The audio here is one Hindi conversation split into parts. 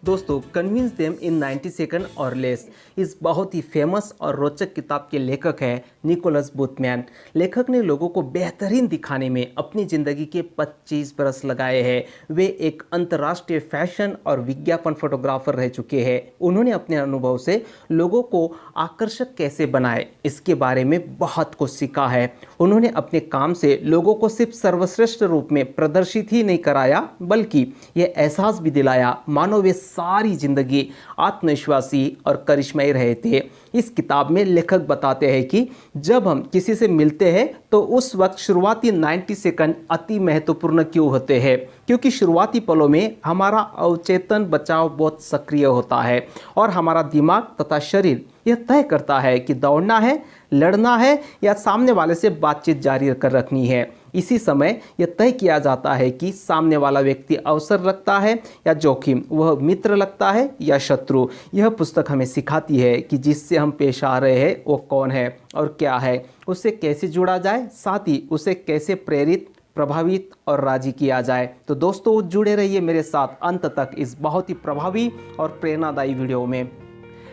दोस्तों कन्विंस देम इन 90 सेकंड और लेस इस बहुत ही फेमस और रोचक किताब के लेखक हैं निकोलस बुथमैन। लेखक ने लोगों को बेहतरीन दिखाने में अपनी ज़िंदगी के 25 बरस लगाए हैं। वे एक अंतर्राष्ट्रीय फैशन और विज्ञापन फोटोग्राफर रह चुके हैं। उन्होंने अपने अनुभव से लोगों को आकर्षक कैसे बनाए इसके बारे में बहुत कुछ सीखा है। उन्होंने अपने काम से लोगों को सिर्फ सर्वश्रेष्ठ रूप में प्रदर्शित ही नहीं कराया बल्कि ये एहसास भी दिलाया मानो वे सारी जिंदगी आत्मविश्वासी और करिश्माई रहे थे। इस किताब में लेखक बताते हैं कि जब हम किसी से मिलते हैं तो उस वक्त शुरुआती 90 सेकंड अति महत्वपूर्ण क्यों होते हैं, क्योंकि शुरुआती पलों में हमारा अवचेतन बचाव बहुत सक्रिय होता है और हमारा दिमाग तथा शरीर यह तय करता है कि दौड़ना है, लड़ना है या सामने वाले से बातचीत जारी कर रखनी है। इसी समय यह तय किया जाता है कि सामने वाला व्यक्ति अवसर रखता है या जोखिम, वह मित्र लगता है या शत्रु। यह पुस्तक हमें सिखाती है कि जिससे हम पेश आ रहे हैं वो कौन है और क्या है, उससे कैसे जुड़ा जाए, साथ ही उसे कैसे प्रेरित, प्रभावित और राजी किया जाए। तो दोस्तों जुड़े रहिए मेरे साथ अंत तक इस बहुत ही प्रभावी और प्रेरणादायी वीडियो में।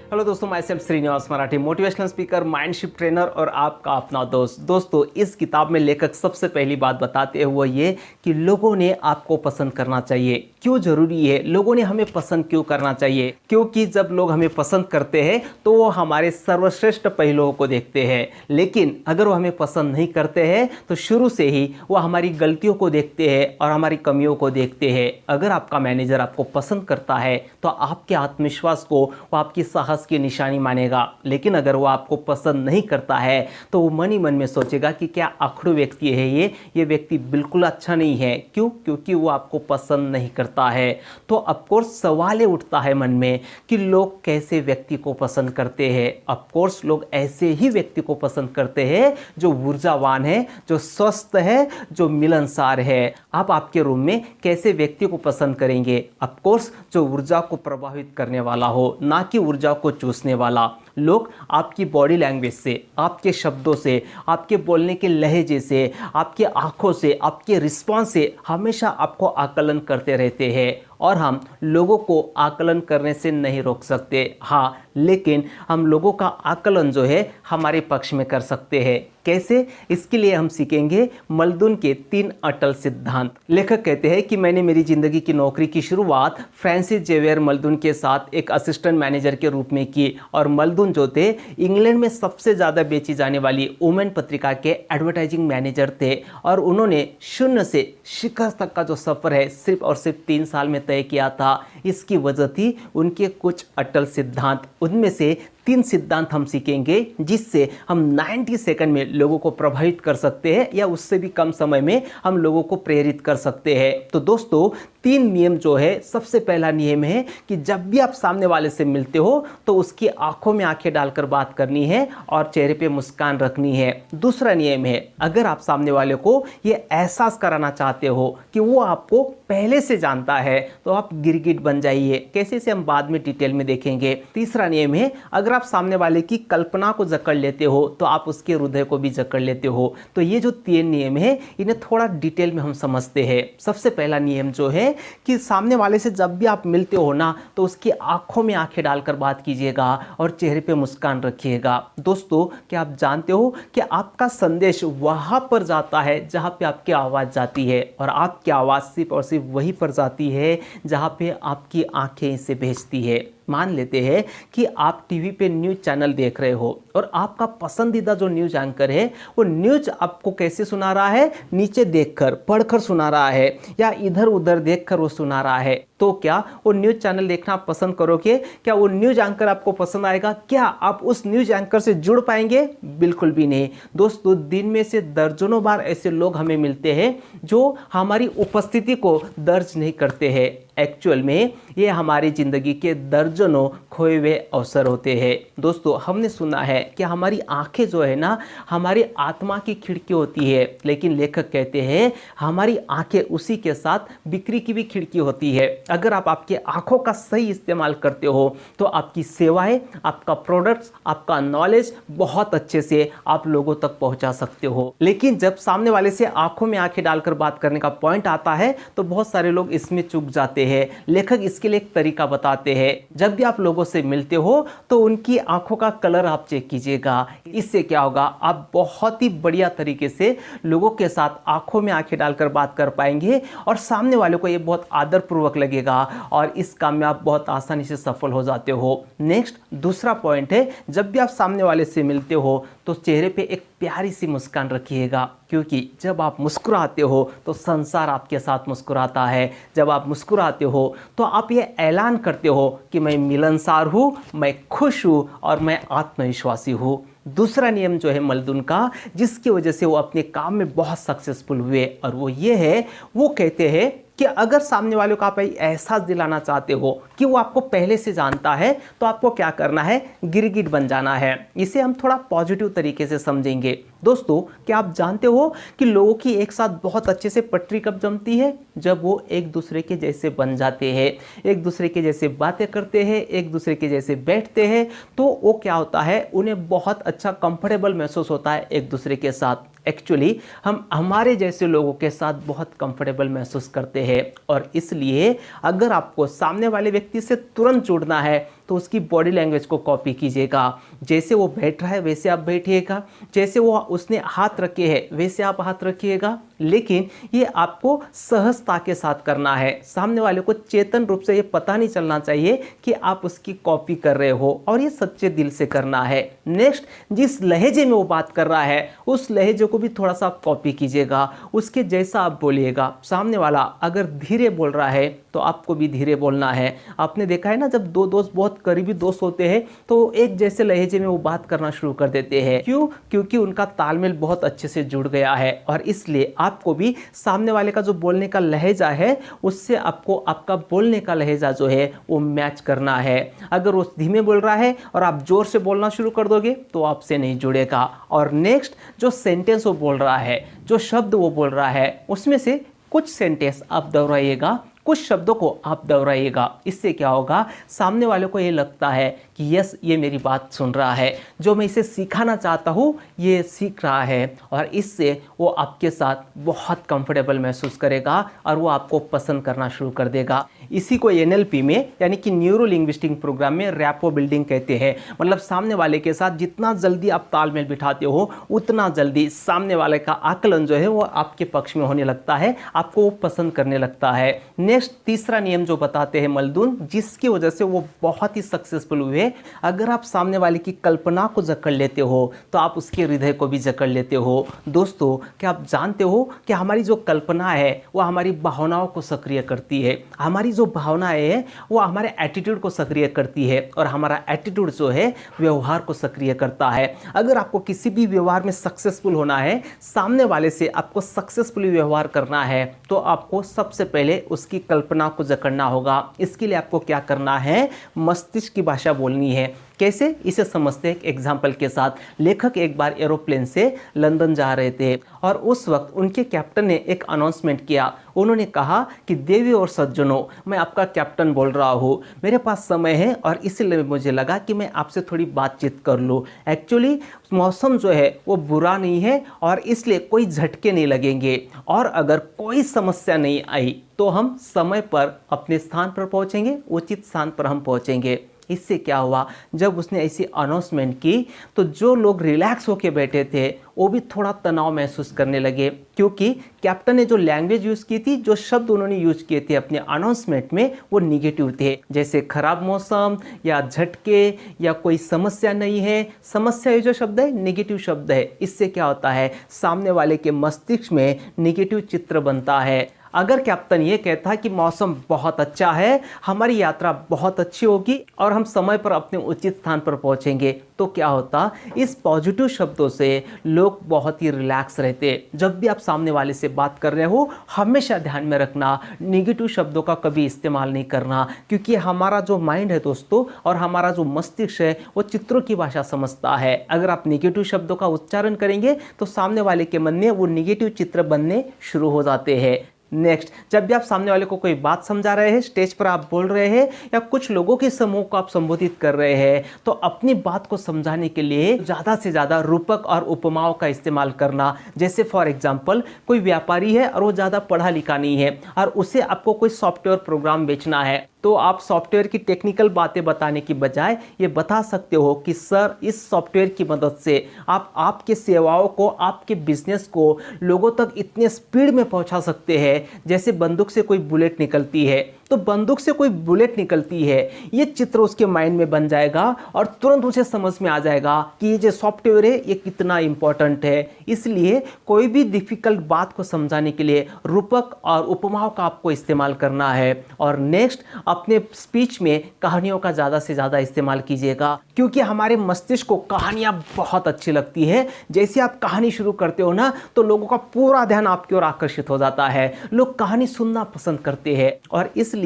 हेलो दोस्तों, myself Shrinivas Marathi, motivational speaker, mindshift trainer और आपका अपना दोस्त। दोस्तों इस किताब में लेखक सबसे पहली बात बताते हैं वो ये कि लोगों ने आपको पसंद करना चाहिए। क्यों जरूरी है, लोगों ने हमें पसंद क्यों करना चाहिए? क्योंकि जब लोग हमें पसंद करते हैं तो वो हमारे सर्वश्रेष्ठ पहलुओं को देखते हैं, लेकिन अगर वो हमें पसंद नहीं करते हैं तो शुरू से ही वो हमारी गलतियों को देखते हैं और हमारी कमियों को देखते हैं। अगर आपका मैनेजर आपको पसंद करता है तो आपके आत्मविश्वास को वो आपकी साहस की निशानी मानेगा, लेकिन अगर वो आपको पसंद नहीं करता है तो वो मन ही मन में सोचेगा कि क्या आखड़ू व्यक्ति है ये व्यक्ति बिल्कुल अच्छा नहीं है। क्यों? क्योंकि वो आपको पसंद नहीं करता है। तो ऑफकोर्स सवाल ये उठता है मन में कि लोग कैसे व्यक्ति को पसंद करते हैं। ऑफकोर्स लोग ऐसे ही व्यक्ति को पसंद करते हैं जो ऊर्जावान है, जो स्वस्थ है, जो मिलनसार है। आप आपके रूम में कैसे व्यक्ति को पसंद करेंगे? ऑफकोर्स जो ऊर्जा को प्रभावित करने वाला हो, ना कि ऊर्जा को चूसने वाला। लोग आपकी बॉडी लैंग्वेज से, आपके शब्दों से, आपके बोलने के लहजे से, आपके आंखों से, आपके रिस्पॉन्स से हमेशा आपको आकलन करते रहते हैं और हम लोगों को आकलन करने से नहीं रोक सकते। हाँ, लेकिन हम लोगों का आकलन जो है हमारे पक्ष में कर सकते हैं। कैसे? इसके लिए हम सीखेंगे मल्दुन के 3 अटल सिद्धांत। लेखक कहते हैं कि मैंने मेरी जिंदगी की नौकरी की शुरुआत फ्रांसिस जेवियर मल्दुन के साथ एक असिस्टेंट मैनेजर के रूप में की और मल्दुन जो थे इंग्लैंड में सबसे ज़्यादा बेची जाने वाली वुमेन पत्रिका के एडवर्टाइजिंग मैनेजर थे और उन्होंने शून्य से शिखर तक का जो सफ़र है सिर्फ और सिर्फ 3 साल में तय किया था। इसकी वजह थी उनके कुछ अटल सिद्धांत। उनमें से 3 सिद्धांत हम सीखेंगे जिससे हम 90 सेकंड में लोगों को प्रभावित कर सकते हैं या उससे भी कम समय में हम लोगों को प्रेरित कर सकते हैं। तो दोस्तों 3 नियम जो है, सबसे पहला नियम है कि जब भी आप सामने वाले से मिलते हो तो उसकी आंखों में आंखें डालकर बात करनी है और चेहरे पे मुस्कान रखनी है। दूसरा नियम है, अगर आप सामने वाले को ये एहसास कराना चाहते हो कि वो आपको पहले से जानता है तो आप गिरगिट बन जाइए। कैसे से हम बाद में डिटेल में देखेंगे। तीसरा नियम है, अगर आप सामने वाले की कल्पना को जकड़ लेते हो तो आप उसके हृदय को भी जकड़ लेते हो। तो ये जो 3 नियम है इन्हें थोड़ा डिटेल में हम समझते हैं। सबसे पहला नियम जो है कि सामने वाले से जब भी आप मिलते हो ना तो उसकी आंखों में आंखें डालकर बात कीजिएगा और चेहरे पे मुस्कान रखिएगा। दोस्तों क्या आप जानते हो कि आपका संदेश वहां पर जाता है जहां पे आपकी आवाज़ जाती है और आपकी आवाज़ सिर्फ और सिर्फ वहीं पर जाती है जहां पे आपकी आंखें इसे भेजती है। मान लेते हैं कि आप टीवी पे न्यूज़ चैनल देख रहे हो और आपका पसंदीदा जो न्यूज़ एंकर है वो न्यूज़ आपको कैसे सुना रहा है? नीचे देखकर, पढ़कर सुना रहा है या इधर उधर देखकर वो सुना रहा है। तो क्या वो न्यूज़ चैनल देखना आप पसंद करोगे? क्या वो न्यूज़ एंकर आपको पसंद आएगा? क्या आप उस न्यूज़ एंकर से जुड़ पाएंगे? बिल्कुल भी नहीं। दोस्तों दिन में से दर्जनों बार ऐसे लोग हमें मिलते हैं जो हमारी उपस्थिति को दर्ज नहीं करते हैं। एक्चुअल में ये हमारी ज़िंदगी के दर्जनों खोए हुए अवसर होते हैं। दोस्तों हमने सुना है कि हमारी आंखें जो है ना हमारी आत्मा की खिड़की होती है, लेकिन लेखक कहते हैं हमारी आंखें उसी के साथ बिक्री की भी खिड़की होती है। अगर आप आपकी आंखों का सही इस्तेमाल करते हो तो आपकी सेवाएं, आपका प्रोडक्ट्स, आपका नॉलेज बहुत अच्छे से आप लोगों तक पहुंचा सकते हो। लेकिन जब सामने वाले से आंखों में आंखें डालकर बात करने का पॉइंट आता है तो बहुत सारे लोग इसमें चूक जाते हैं। लेखक इसके लिए एक तरीका बताते हैं। जब भी आप लोगों से मिलते हो तो उनकी आंखों का कलर आप चेक कीजिएगा। इससे क्या होगा, आप बहुत ही बढ़िया तरीके से लोगों के साथ आंखों में आंखें डालकर बात कर पाएंगे और सामने वाले को ये बहुत आदरपूर्वक लगेगा और इस काम में आप बहुत आसानी से सफल हो जाते हो। नेक्स्ट दूसरा पॉइंट है, जब भी आप सामने वाले से मिलते हो तो चेहरे पे एक प्यारी सी मुस्कान रखिएगा, क्योंकि जब आप मुस्कुराते हो तो संसार आपके साथ मुस्कुराता है। जब आप मुस्कुराते हो तो आप ये ऐलान करते हो कि मैं मिलनसार हूँ, मैं खुश हूँ और मैं आत्मविश्वासी हूँ। दूसरा नियम जो है मल्दुन का, जिसकी वजह से वो अपने काम में बहुत सक्सेसफुल हुए, और वो ये है, वो कहते हैं कि अगर सामने वाले को आप एहसास दिलाना चाहते हो कि वो आपको पहले से जानता है तो आपको क्या करना है, गिरगिट बन जाना है। इसे हम थोड़ा पॉजिटिव तरीके से समझेंगे। दोस्तों, क्या आप जानते हो कि लोगों की एक साथ बहुत अच्छे से पटरी कब जमती है? जब वो एक दूसरे के जैसे बन जाते हैं, एक दूसरे के जैसे बातें करते हैं, एक दूसरे के जैसे बैठते हैं, तो वो क्या होता है, उन्हें बहुत अच्छा कंफर्टेबल महसूस होता है एक दूसरे के साथ। एक्चुअली हम हमारे जैसे लोगों के साथ बहुत कंफर्टेबल महसूस करते हैं, और इसलिए अगर आपको सामने वाले व्यक्ति से तुरंत जुड़ना है तो उसकी बॉडी लैंग्वेज को कॉपी कीजिएगा। जैसे वो बैठ रहा है वैसे आप बैठिएगा, जैसे वो उसने हाथ रखे हैं वैसे आप हाथ रखिएगा, लेकिन ये आपको सहजता के साथ करना है। सामने वाले को चेतन रूप से ये पता नहीं चलना चाहिए कि आप उसकी कॉपी कर रहे हो, और ये सच्चे दिल से करना है। नेक्स्ट, जिस लहजे में वो बात कर रहा है उस लहजे को भी थोड़ा सा आप कॉपी कीजिएगा, उसके जैसा आप बोलिएगा। सामने वाला अगर धीरे बोल रहा है तो आपको भी धीरे बोलना है। आपने देखा है ना, जब दो दोस्त बहुत करीबी दोस्त होते हैं तो एक जैसे लहजे में वो बात करना शुरू कर देते हैं। क्यों? क्योंकि उनका तालमेल बहुत अच्छे से जुड़ गया है, और इसलिए आपको भी सामने वाले का जो बोलने का लहजा है उससे आपको आपका बोलने का लहजा जो है वो मैच करना है। अगर वो धीमे बोल रहा है और आप जोर से बोलना शुरू कर दोगे तो आपसे नहीं जुड़ेगा। और नेक्स्ट, जो सेंटेंस वो बोल रहा है, जो शब्द वो बोल रहा है, उसमें से कुछ सेंटेंस आप दोहराइएगा, कुछ शब्दों को आप दोहराइएगा। इससे क्या होगा, सामने वाले को ये लगता है कि यस, ये मेरी बात सुन रहा है, जो मैं इसे सिखाना चाहता हूँ ये सीख रहा है, और इससे वो आपके साथ बहुत कंफर्टेबल महसूस करेगा और वो आपको पसंद करना शुरू कर देगा। इसी को NLP में यानी कि न्यूरो लिंग्विस्टिक प्रोग्राम में रैपो बिल्डिंग कहते हैं। मतलब सामने वाले के साथ जितना जल्दी आप तालमेल बिठाते हो उतना जल्दी सामने वाले का आकलन जो है वो आपके पक्ष में होने लगता है, आपको वो पसंद करने लगता है। नेक्स्ट, तीसरा नियम जो बताते हैं मल्दुन, जिसकी वजह से वो बहुत ही सक्सेसफुल हुए, अगर आप सामने वाले की कल्पना को जकड़ लेते हो तो आप उसके हृदय को भी जकड़ लेते हो। दोस्तों, क्या आप जानते हो कि हमारी जो कल्पना है वो हमारी भावनाओं को सक्रिय करती है, हमारी जो भावनाएं है वो हमारे एटीट्यूड को सक्रिय करती है, और हमारा एटीट्यूड जो है व्यवहार को सक्रिय करता है। अगर आपको किसी भी व्यवहार में सक्सेसफुल होना है, सामने वाले से आपको सक्सेसफुली व्यवहार करना है, तो आपको सबसे पहले उसकी कल्पना को जकड़ना होगा। इसके लिए आपको क्या करना है, मस्तिष्क की भाषा बोलनी है। कैसे, इसे समझते हैं एक एग्जाम्पल के साथ। लेखक एक बार एरोप्लेन से लंदन जा रहे थे और उस वक्त उनके कैप्टन ने एक अनाउंसमेंट किया। उन्होंने कहा कि देवी और सज्जनों, मैं आपका कैप्टन बोल रहा हूँ, मेरे पास समय है और इसलिए मुझे लगा कि मैं आपसे थोड़ी बातचीत कर लूँ। एक्चुअली मौसम जो है वो बुरा नहीं है और इसलिए कोई झटके नहीं लगेंगे, और अगर कोई समस्या नहीं आई तो हम समय पर अपने स्थान पर पहुँचेंगे, उचित स्थान पर हम पहुँचेंगे। इससे क्या हुआ, जब उसने ऐसी अनाउंसमेंट की तो जो लोग रिलैक्स होकर बैठे थे वो भी थोड़ा तनाव महसूस करने लगे, क्योंकि कैप्टन ने जो लैंग्वेज यूज़ की थी, जो शब्द उन्होंने यूज़ किए थे अपने अनाउंसमेंट में, वो निगेटिव थे। जैसे खराब मौसम या झटके या कोई समस्या नहीं है। समस्या ये जो शब्द है निगेटिव शब्द है। इससे क्या होता है, सामने वाले के मस्तिष्क में निगेटिव चित्र बनता है। अगर कैप्टन ये कहता कि मौसम बहुत अच्छा है, हमारी यात्रा बहुत अच्छी होगी और हम समय पर अपने उचित स्थान पर पहुंचेंगे, तो क्या होता, इस पॉजिटिव शब्दों से लोग बहुत ही रिलैक्स रहते। जब भी आप सामने वाले से बात कर रहे हो, हमेशा ध्यान में रखना निगेटिव शब्दों का कभी इस्तेमाल नहीं करना, क्योंकि हमारा जो माइंड है दोस्तों, और हमारा जो मस्तिष्क है, वो चित्रों की भाषा समझता है। अगर आप निगेटिव शब्दों का उच्चारण करेंगे तो सामने वाले के मन में वो निगेटिव चित्र बनने शुरू हो जाते हैं। नेक्स्ट, जब भी आप सामने वाले को कोई बात समझा रहे हैं, स्टेज पर आप बोल रहे हैं या कुछ लोगों के समूह को आप संबोधित कर रहे हैं, तो अपनी बात को समझाने के लिए ज़्यादा से ज़्यादा रूपक और उपमाओं का इस्तेमाल करना। जैसे फॉर एग्जाम्पल, कोई व्यापारी है और वो ज़्यादा पढ़ा लिखा नहीं है और उसे आपको कोई सॉफ्टवेयर प्रोग्राम बेचना है, तो आप सॉफ्टवेयर की टेक्निकल बातें बताने की बजाय ये बता सकते हो कि सर, इस सॉफ्टवेयर की मदद से आप आपके सेवाओं को, आपके बिजनेस को लोगों तक इतने स्पीड में पहुंचा सकते हैं जैसे बंदूक से कोई बुलेट निकलती है। तो बंदूक से कोई बुलेट निकलती है, ये चित्र उसके माइंड में बन जाएगा और तुरंत उसे समझ में आ जाएगा कि ये जो सॉफ्टवेयर है ये कितना इंपॉर्टेंट है। इसलिए कोई भी डिफिकल्ट बात को समझाने के लिए रूपक और उपमाओं का आपको इस्तेमाल करना है। और नेक्स्ट, अपने स्पीच में कहानियों का ज़्यादा से ज़्यादा इस्तेमाल कीजिएगा, क्योंकि हमारे मस्तिष्क को कहानियाँ बहुत अच्छी लगती है। जैसे आप कहानी शुरू करते हो ना, तो लोगों का पूरा ध्यान आपकी ओर आकर्षित हो जाता है, लोग कहानी सुनना पसंद करते हैं। और इसलिए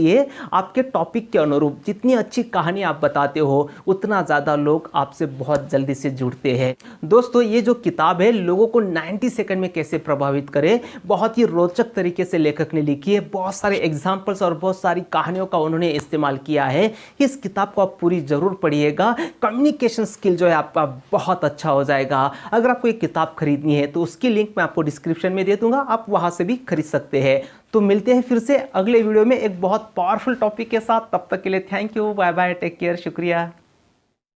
आपके टॉपिक के अनुरूप जितनी अच्छी कहानी आप बताते हो, उतना ज़्यादा लोग आपसे बहुत जल्दी से जुड़ते हैं। दोस्तों, ये जो किताब है लोगों को 90 सेकंड में कैसे प्रभावित करे, बहुत ही रोचक तरीके से लेखक ने लिखी है। बहुत सारे एग्जाम्पल्स और बहुत सारी कहानियों का उन्होंने इस्तेमाल किया है। इस किताब को आप पूरी जरूर पढ़िएगा, कम्युनिकेशन स्किल जो है आपका बहुत अच्छा हो जाएगा। अगर आपको एक किताब खरीदनी है तो उसकी लिंक मैं आपको डिस्क्रिप्शन में दे दूंगा, आप वहां से भी खरीद सकते हैं। तो मिलते हैं फिर से अगले वीडियो में एक बहुत पावरफुल टॉपिक के साथ। तब तक के लिए thank you, bye bye, take care, शुक्रिया।